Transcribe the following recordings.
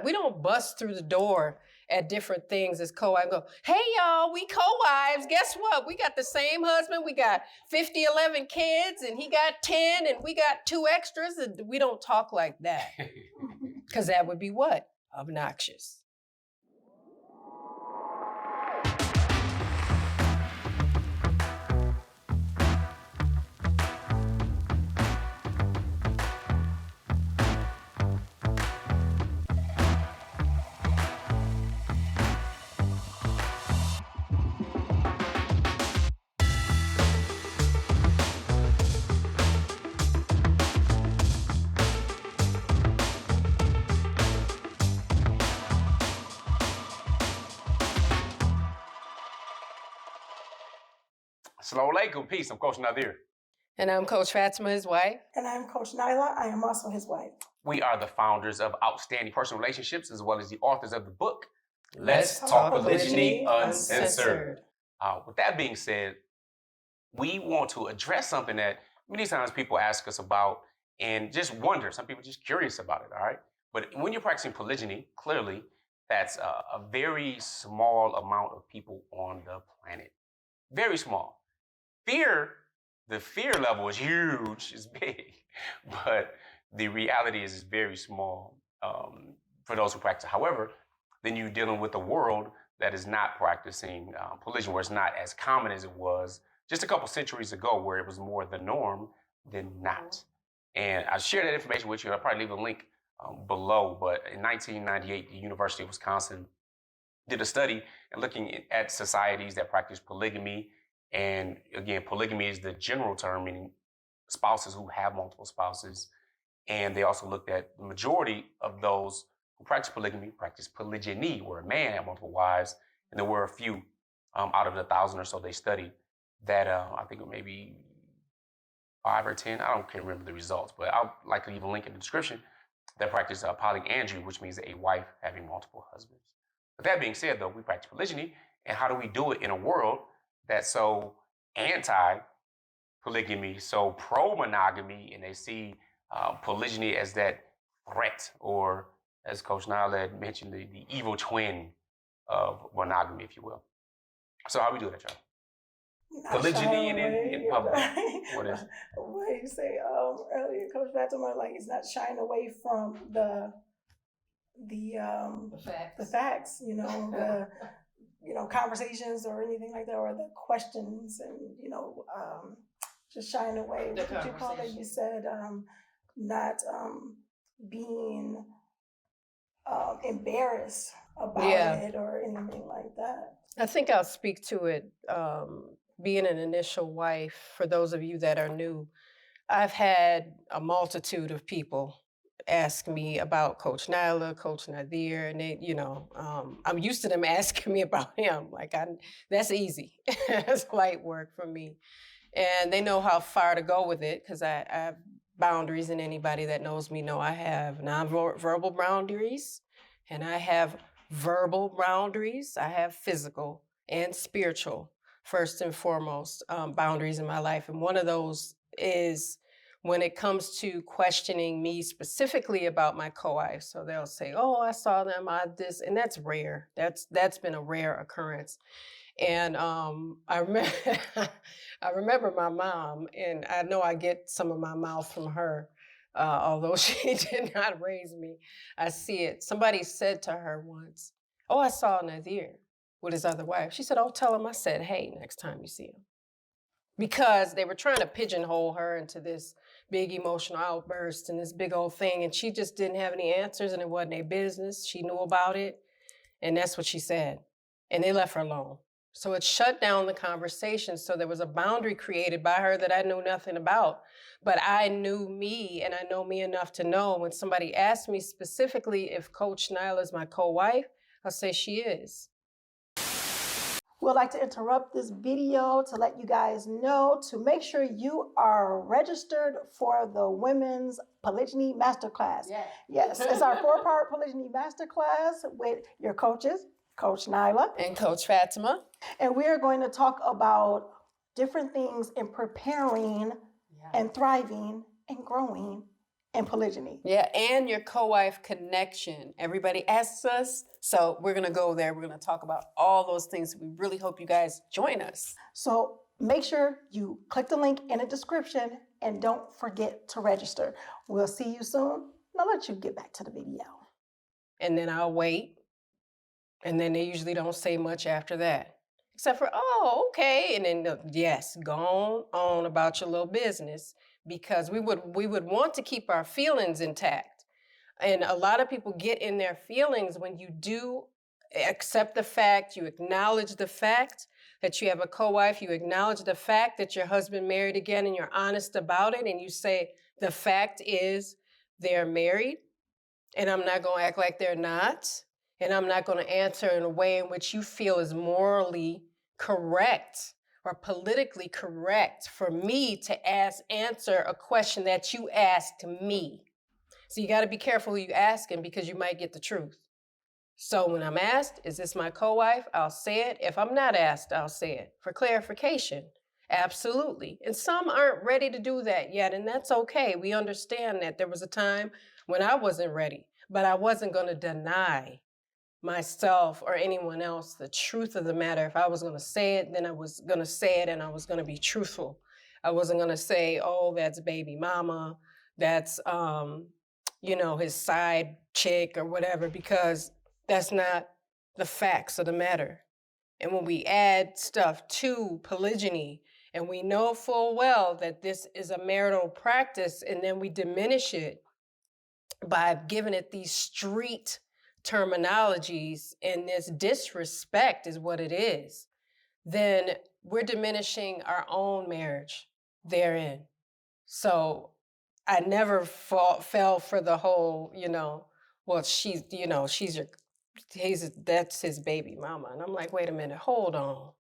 We don't bust through the door at different things as co-wives and go, hey y'all, we co-wives. Guess what? We got the same husband. We got 11 kids and he got 10 and we got 2 extras. And we don't talk like that. Because that would be what? Obnoxious. Salaam alaikum, peace. I'm Coach Nazir. And I'm Coach Fatimah, his wife. And I'm Coach Nyla. I am also his wife. We are the founders of Outstanding Personal Relationships, as well as the authors of the book, Let's Talk Polygyny Uncensored. With that being said, we want to address something that many times people ask us about and just wonder. Some people are just curious about it, all right? But when you're practicing polygyny, clearly, that's a very small amount of people on the planet. Very small. The fear level is huge, it's big, but the reality is it's very small for those who practice. However, then you're dealing with a world that is not practicing polygyny, where it's not as common as it was just a couple centuries ago, where it was more the norm than not. And I share that information with you. I'll probably leave a link below, but in 1998, the University of Wisconsin did a study and looking at societies that practice polygamy. And again, polygamy is the general term, meaning spouses who have multiple spouses. And they also looked at the majority of those who practice polygamy practice polygyny, where a man had multiple wives. And there were a few out of the 1,000 or so they studied that I think it may be 5 or 10. I can't remember the results, but I'll likely leave a link in the description that practice polyandry, which means a wife having multiple husbands. But that being said, though, we practice polygyny. And how do we do it in a world that's so anti-polygamy, so pro-monogamy, and they see polygyny as that threat, or as Coach Nyla had mentioned, the evil twin of monogamy, if you will. So how we do that, y'all? Polygyny in public. What is it? What did you say earlier, Coach Fatimah? Like, it's not shying away from the facts, conversations or anything like that, or the questions, and just shying away. What did you call it? You said not being embarrassed about it or anything like that. I think I'll speak to it. Being an initial wife, for those of you that are new, I've had a multitude of people ask me about Coach Nyla, Coach Nazir, and they, I'm used to them asking me about him. That's easy. That's light work for me. And they know how far to go with it, because I have boundaries, and anybody that knows me know I have non-verbal boundaries, and I have verbal boundaries. I have physical and spiritual, first and foremost, boundaries in my life. And one of those is when it comes to questioning me specifically about my co-wives. So they'll say, oh, I saw them, this, and that's rare. That's been a rare occurrence. And I remember my mom, and I know I get some of my mouth from her, although she did not raise me. I see it. Somebody said to her once, oh, I saw Nazir with his other wife. She said, oh, tell him I said, hey, next time you see him. Because they were trying to pigeonhole her into this big emotional outburst and this big old thing, and she just didn't have any answers, and it wasn't their business. She knew about it, and that's what she said. And they left her alone. So it shut down the conversation. So there was a boundary created by her that I knew nothing about. But I knew me, and I know me enough to know when somebody asked me specifically if Coach Nyla is my co-wife, I'll say she is. We'd like to interrupt this video to let you guys know to make sure you are registered for the Women's Polygyny Masterclass. Yes, it's our 4-part Polygyny Masterclass with your coaches, Coach Nyla and Coach Fatimah. And we are going to talk about different things in preparing and thriving and growing and polygyny. Yeah, and your co-wife connection. Everybody asks us, so we're gonna go there. We're gonna talk about all those things. We really hope you guys join us. So make sure you click the link in the description and don't forget to register. We'll see you soon. Now let you get back to the video. And then I'll wait. And then they usually don't say much after that. Except for, oh, okay. And then, yes, go on about your little business, because we would want to keep our feelings intact. And a lot of people get in their feelings when you do accept the fact, you acknowledge the fact that you have a co-wife, you acknowledge the fact that your husband married again, and you're honest about it, and you say, the fact is they're married, and I'm not gonna act like they're not, and I'm not gonna answer in a way in which you feel is morally correct or politically correct for me to answer a question that you asked me. So you gotta be careful who you asking, because you might get the truth. So when I'm asked, is this my co-wife? I'll say it. If I'm not asked, I'll say it for clarification. Absolutely. And some aren't ready to do that yet, and that's okay. We understand that there was a time when I wasn't ready, but I wasn't gonna deny myself or anyone else the truth of the matter. If I was gonna say it, then I was gonna say it, and I was gonna be truthful. I wasn't gonna say, oh, that's baby mama, that's his side chick or whatever, because that's not the facts of the matter. And when we add stuff to polygyny, and we know full well that this is a marital practice, and then we diminish it by giving it these street terminologies, and this disrespect is what it is, then we're diminishing our own marriage therein. So I never fell for the whole, well, that's his baby mama. And I'm like, wait a minute, hold on.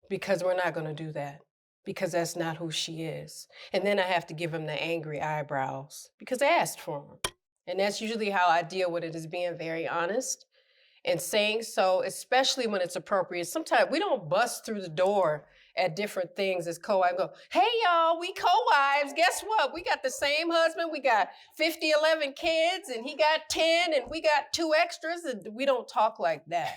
Because we're not gonna do that, because that's not who she is. And then I have to give him the angry eyebrows, because I asked for them. And that's usually how I deal with it, is being very honest and saying so, especially when it's appropriate. Sometimes we don't bust through the door at different things as co-wives. Go, hey y'all, we co-wives. Guess what? We got the same husband. We got 11 kids, and he got 10, and we got 2 extras. And we don't talk like that,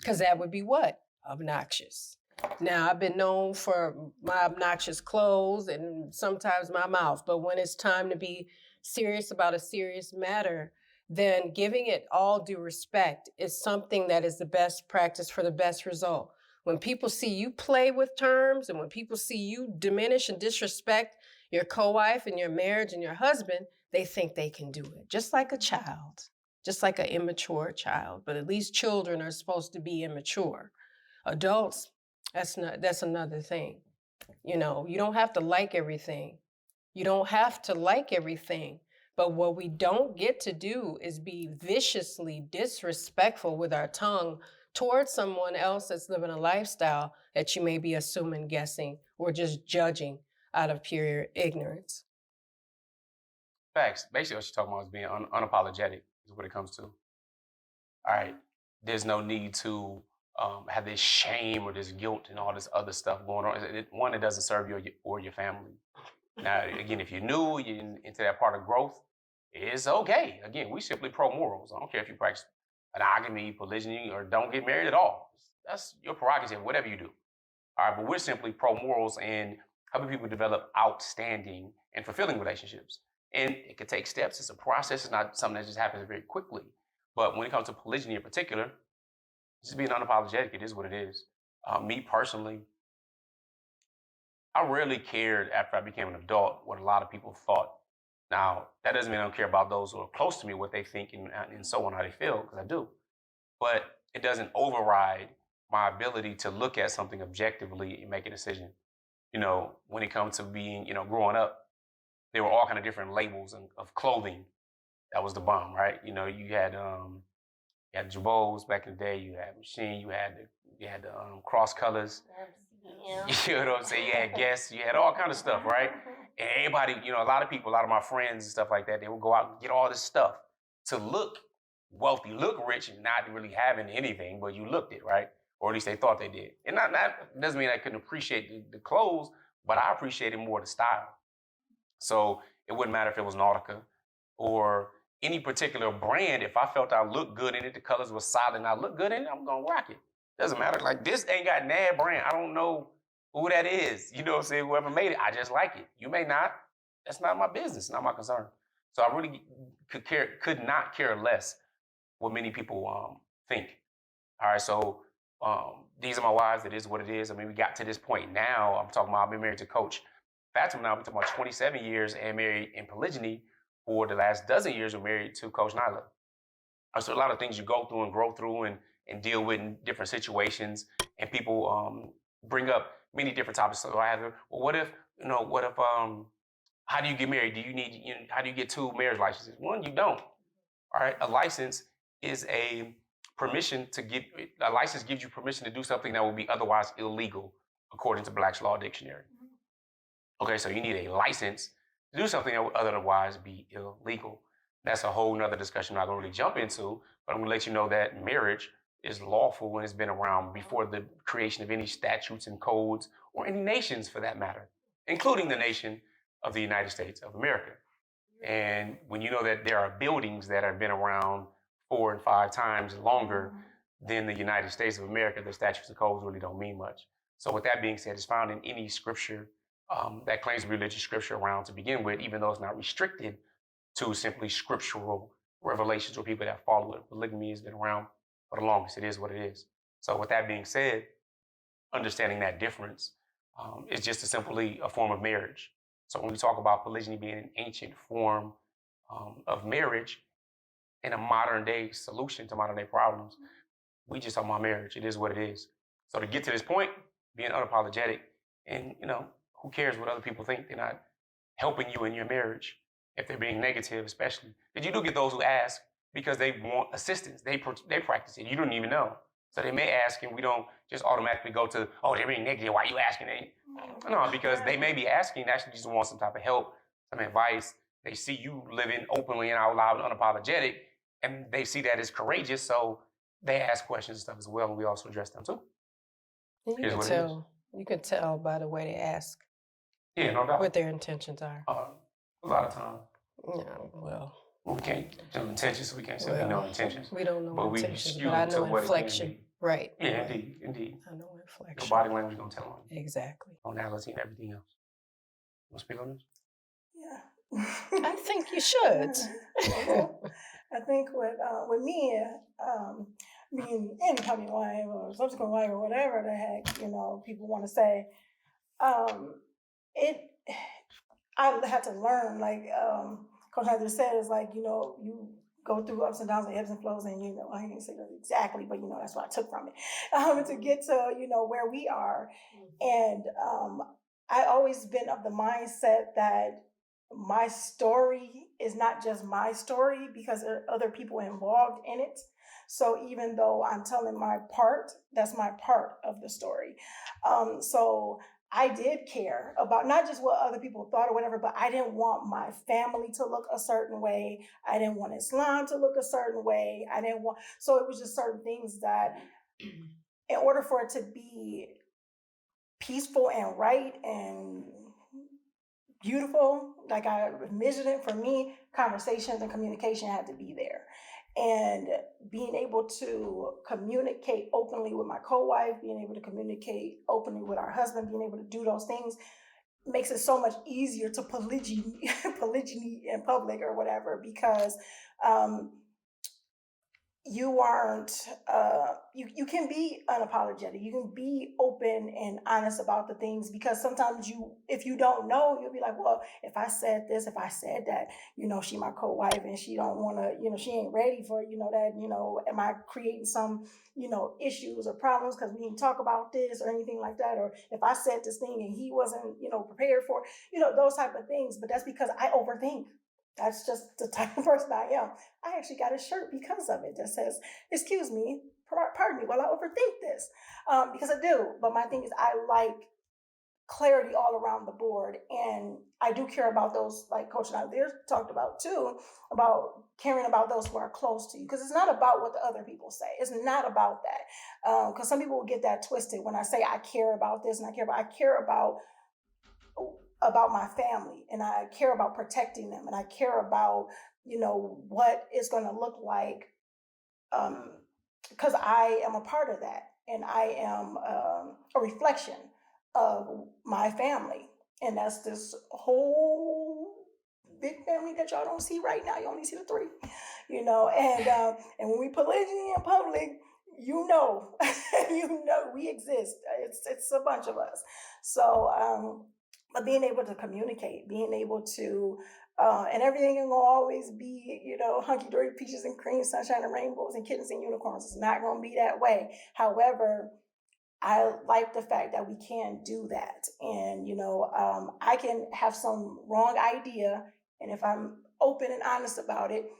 because that would be what? Obnoxious. Now, I've been known for my obnoxious clothes and sometimes my mouth, but when it's time to be serious about a serious matter, then giving it all due respect is something that is the best practice for the best result. When people see you play with terms, and when people see you diminish and disrespect your co-wife and your marriage and your husband, they think they can do it, just like a child, just like an immature child. But at least children are supposed to be immature. Adults, that's another thing. You don't have to like everything. You don't have to like everything. But what we don't get to do is be viciously disrespectful with our tongue towards someone else that's living a lifestyle that you may be assuming, guessing, or just judging out of pure ignorance. Facts. Basically, what you're talking about is being unapologetic is what it comes to. All right. There's no need to have this shame or this guilt and all this other stuff going on. One, it doesn't serve you or your family. Now, again, if you're new, you're into that part of growth, it's okay. Again, we simply pro-morals. I don't care if you practice monogamy, polygyny, or don't get married at all. That's your prerogative, whatever you do. All right, but we're simply pro-morals and helping people develop outstanding and fulfilling relationships. And it could take steps. It's a process. It's not something that just happens very quickly. But when it comes to polygyny in particular, just being unapologetic, it is what it is. Me personally, I rarely cared after I became an adult what a lot of people thought. Now, that doesn't mean I don't care about those who are close to me, what they think and so on, how they feel, because I do. But it doesn't override my ability to look at something objectively and make a decision. When it comes to being, growing up, there were all kind of different labels of clothing. That was the bomb, right? You had Jabos back in the day. You had Machine. You had the cross colors. Yeah. You know what I'm saying? You had Guess. You had all kind of stuff, right? And everybody, a lot of my friends and stuff like that, they would go out and get all this stuff to look wealthy, look rich, and not really having anything, but you looked it, right? Or at least they thought they did. And that doesn't mean I couldn't appreciate the clothes, but I appreciated more the style. So It wouldn't matter if it was Nautica or any particular brand. If I felt I looked good in it, the colors were solid and I looked good in it, I'm gonna rock it. Doesn't matter. Like, this ain't got NAD brand. I don't know who that is. You know what I'm saying? Whoever made it, I just like it. You may not. That's not my business, not my concern. So I really could not care less what many people think. All right, so these are my wives. It is what it is. I mean, we got to this point now. I'm talking about, I've been married to Coach Fatimah now. We're talking about 27 years and married in polygyny for the last dozen years. We're married to Coach Nyla. So a lot of things you go through and grow through and deal with in different situations, and people bring up many different topics. So I have, well, what if, how do you get married? How do you get 2 marriage licenses? One, you don't. All right, a license is a license gives you permission to do something that would be otherwise illegal, according to Black's Law Dictionary. Okay, so you need a license to do something that would otherwise be illegal. That's a whole nother discussion I'm not gonna really jump into, but I'm gonna let you know that marriage is lawful and it's been around before the creation of any statutes and codes or any nations for that matter, including the nation of the United States of America. And when you know that there are buildings that have been around 4 and 5 times longer than the United States of America, the statutes and codes really don't mean much. So with that being said, it's found in any scripture that claims to be religious scripture around to begin with, even though it's not restricted to simply scriptural revelations or people that follow it. Polygamy has been around for the longest. It is what it is. So with that being said, understanding that difference is just simply a form of marriage. So when we talk about polygyny being an ancient form of marriage and a modern day solution to modern day problems, we just talk about marriage. It is what it is. So to get to this point, being unapologetic, and who cares what other people think? They're not helping you in your marriage if they're being negative, especially. Because you do get those who ask because they want assistance. They practice it. You don't even know. So they may ask, and we don't just automatically go to, oh, they're being negative. Why are you asking? No, because they may be asking, actually just want some type of help, some advice. They see you living openly and out loud and unapologetic, and they see that as courageous, so they ask questions and stuff as well, and we also address them too. You can tell by the way they ask. Yeah, no doubt. What their intentions are. A lot of time. Yeah, well. We can't do intentions, so we can't say we know intentions. We don't know intentions, but I know inflection. Right. Yeah, right. Indeed. I know inflection. Your body language gonna tell on you. Exactly. Tonality and everything else. You want to speak on this? Yeah. I think you should. I think with me, being incoming wife or subsequent wife or whatever the heck, people want to say, I had to learn, like Coach Nazir said, is like, you go through ups and downs and ebbs and flows, and I didn't say that exactly, but that's what I took from it, to get to where we are. And I always been of the mindset that my story is not just my story, because there are other people involved in it. So even though I'm telling my part, that's my part of the story. So I did care about not just what other people thought or whatever, but I didn't want my family to look a certain way. I didn't want Islam to look a certain way. So it was just certain things that, in order for it to be peaceful and right and beautiful, like I envisioned it, for me, conversations and communication had to be there. And being able to communicate openly with my co-wife, being able to communicate openly with our husband, being able to do those things makes it so much easier to polygyny in public or whatever, because you aren't, you can be unapologetic. You can be open and honest about the things, because sometimes if you don't know, you'll be like, well, if I said this, if I said that, she my co-wife and she don't want to, she ain't ready for, that, am I creating some, issues or problems because we didn't talk about this or anything like that? Or if I said this thing and he wasn't, prepared for, those type of things. But that's because I overthink. That's just the type of person I am. I actually got a shirt because of it that says, excuse me, pardon me while I overthink this. Because I do. But my thing is, I like clarity all around the board. And I do care about those, like Coach Nazir talked about too, about caring about those who are close to you. Because it's not about what the other people say. It's not about that. Because some people will get that twisted when I say I care about this and I care about about my family, and I care about protecting them, and I care about, what it's going to look like, because I am a part of that, and I am a reflection of my family, and that's this whole big family that y'all don't see right now. You only see the three, and when we polygyny in public, you know we exist. It's a bunch of us. So but being able to communicate, being able to and everything ain't gonna always be, hunky-dory, peaches and cream, sunshine and rainbows and kittens and unicorns. It's not gonna be that way. However, I like the fact that we can do that. And, I can have some wrong idea. And if I'm open and honest about it,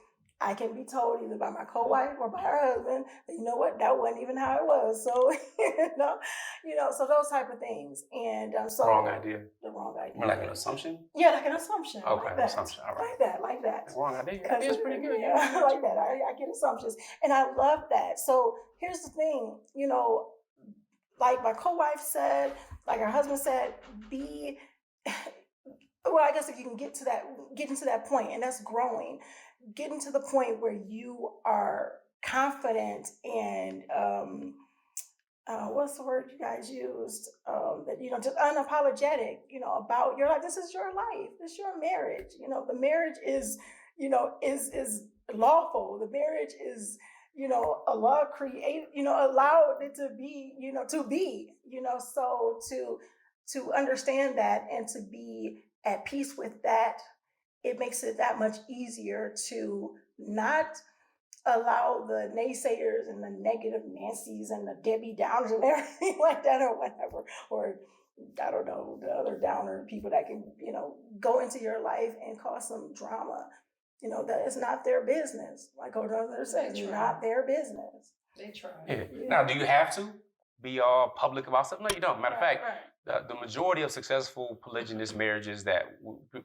I can be told either by my co-wife or by her husband, that, you know what, that wasn't even how it was. So, so those type of things. And so wrong idea. The wrong idea. More like an assumption? Yeah, like an assumption. Okay, like that. assumption. All right. Like that. Wrong idea. It's pretty good. Yeah, like that. I get assumptions. And I love that. So here's the thing, like my co-wife said, like her husband said, well, I guess if you can get into that point, and that's growing, getting to the point where you are confident and what's the word you guys used? That just unapologetic, about your life. This is your life. This is your marriage. The marriage is, is lawful. The marriage is, Allah created, allowed it to be, so to understand that and to be at peace with that, it makes it that much easier to not allow the naysayers and the negative Nancy's and the Debbie Downers and everything like that or whatever, or I don't know, the other downer people that can, go into your life and cause some drama. That is not their business. Like Coach Nazir said, it's not their business. They try. Yeah. Now, do you have to be all public about something? No, you don't. Matter of fact, right. the majority of successful polygynous marriages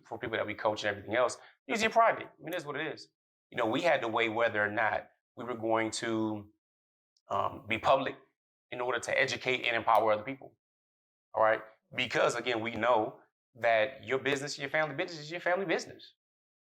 for people that we coach and everything else, usually private. I mean, that's what it is. We had to weigh whether or not we were going to be public in order to educate and empower other people. All right? Because, again, we know that your business, your family business is your family business,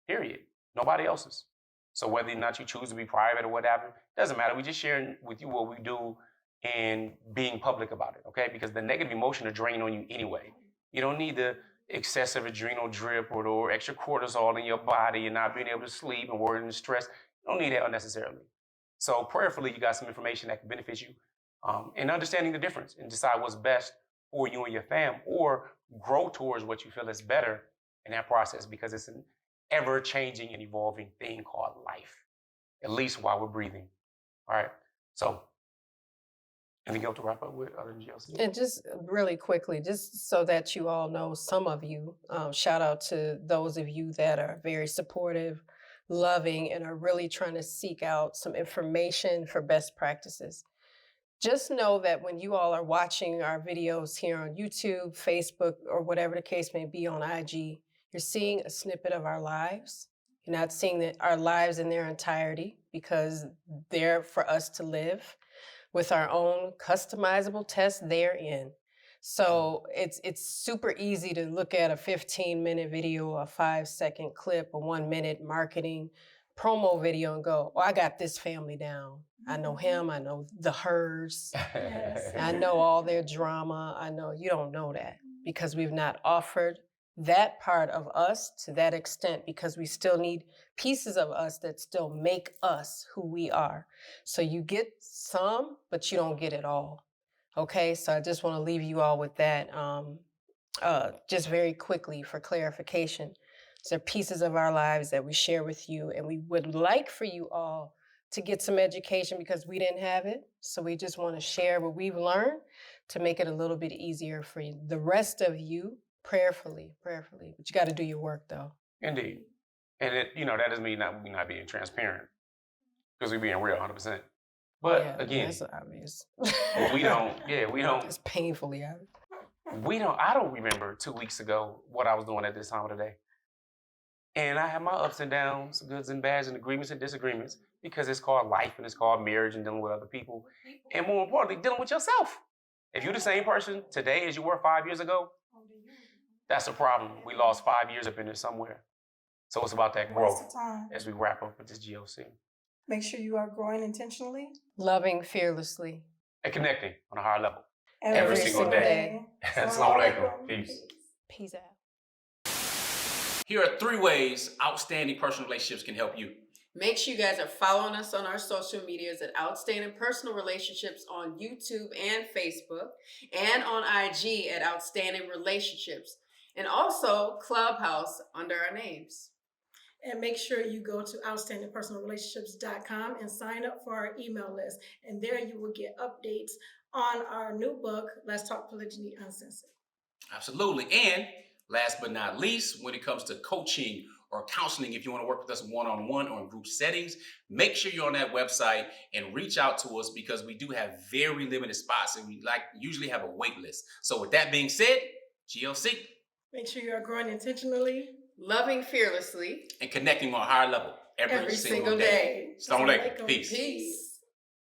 period. Nobody else's. So whether or not you choose to be private or whatever, doesn't matter. We're just sharing with you what we do and being public about it, okay? Because the negative emotion will drain on you anyway. You don't need the excessive adrenal drip or extra cortisol in your body and not being able to sleep and worrying and stress. You don't need that unnecessarily. So prayerfully, you got some information that can benefit you in understanding the difference and decide what's best for you and your fam, or grow towards what you feel is better in that process, because it's an ever-changing and evolving thing called life, at least while we're breathing. All right, so anything else to wrap up with other than GLC? And just really quickly, just so that you all know, some of you, shout out to those of you that are very supportive, loving, and are really trying to seek out some information for best practices. Just know that when you all are watching our videos here on YouTube, Facebook, or whatever the case may be on IG, you're seeing a snippet of our lives. You're not seeing our lives in their entirety, because they're for us to live with our own customizable tests therein. So it's super easy to look at a 15-minute video, a 5-second clip, a 1-minute marketing promo video and go, oh, I got this family down. I know him, I know the hers, Yes. I know all their drama. I know you don't know that, because we've not offered that part of us to that extent, because we still need pieces of us that still make us who we are. So you get some, but you don't get it all. Okay, so I just want to leave you all with that. Just very quickly for clarification. These are pieces of our lives that we share with you, and we would like for you all to get some education, because we didn't have it. So we just want to share what we've learned to make it a little bit easier for you. The rest of you, prayerfully. But you got to do your work, though. Indeed. And that doesn't mean we not being transparent, because we're being real 100%. But Yeah, again, that's obvious. we don't. It's painfully obvious. I don't remember 2 weeks ago what I was doing at this time of the day. And I have my ups and downs, goods and bads, and agreements and disagreements, because it's called life and it's called marriage and dealing with other people. And more importantly, dealing with yourself. If you're the same person today as you were 5 years ago, That's a problem. We lost 5 years up in there somewhere. So it's about that Waste growth of time. as we wrap up with this GOC. Make sure you are growing intentionally. Loving fearlessly. And connecting on a higher level. Every single day. Assalamu alaikum. Peace. Peace out. Here are 3 ways outstanding personal relationships can help you. Make sure you guys are following us on our social medias at Outstanding Personal Relationships on YouTube and Facebook, and on IG at Outstanding Relationships, and also Clubhouse under our names. And make sure you go to outstandingpersonalrelationships.com and sign up for our email list. And there you will get updates on our new book, Let's Talk Polygyny Uncensored. Absolutely. And last but not least, when it comes to coaching or counseling, if you want to work with us one-on-one or in group settings, make sure you're on that website and reach out to us, because we do have very limited spots and we usually have a wait list. So with that being said, GLC. Make sure you are growing intentionally, Loving fearlessly. And connecting on a higher level every single day. Assalamu alaikum. Peace. Peace.